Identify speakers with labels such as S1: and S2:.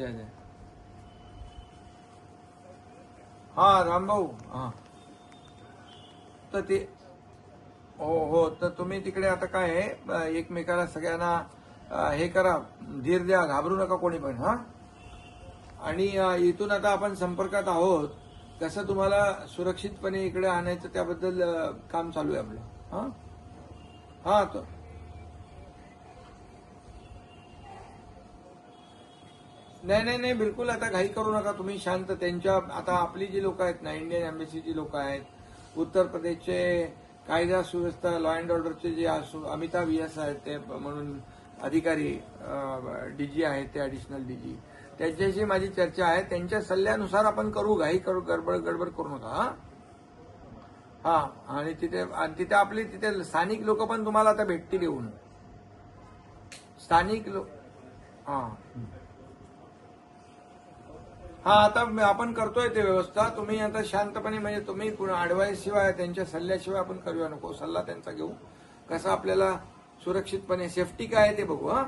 S1: जय जय. हा रामभाऊ. हा तर ते हो हो, तर तुम्ही तिकडे आता काय आहे, एकमेकाला सगळ्यांना हे करा, धीर द्या, घाबरू नका कोणी पण. हा आणि इथून आता आपण संपर्कात आहोत. कसं तुम्हाला सुरक्षितपणे इकडे आणायचं त्याबद्दल काम चालू आहे आपलं. हा हा तो नाही नाही नाही, बिलकुल आता घाई करू नका तुम्ही, शांत. त्यांच्या आता आपली जी लोक आहेत ना, इंडियन एम्बेसीची लोक आहेत, उत्तर प्रदेशचे कायदा सुव्यवस्था लॉ अँड ऑर्डरचे जे अमिताभ यस आहेत ते म्हणून अधिकारी, डीजी आहेत ते, ऍडिशनल डीजी, त्यांच्याशी माझी चर्चा आहे. त्यांच्या सल्ल्यानुसार आपण करू, घाई करू, गडबड गडबड करू नका. हा हा आणि तिथे आपली तिथे स्थानिक लोक पण तुम्हाला आता भेटतील येऊन. स्थानिक लोक. हा हा, आता आपण करतोय ते व्यवस्था. तुम्ही आता शांतपणे, म्हणजे तुम्ही ऍडवाइस शिवाय, त्यांच्या सल्ल्याशिवाय आपण करूया नको. सल्ला त्यांचा घेऊ, कसं आपल्याला सुरक्षितपणे, सेफ्टी काय आहे ते बघू. हा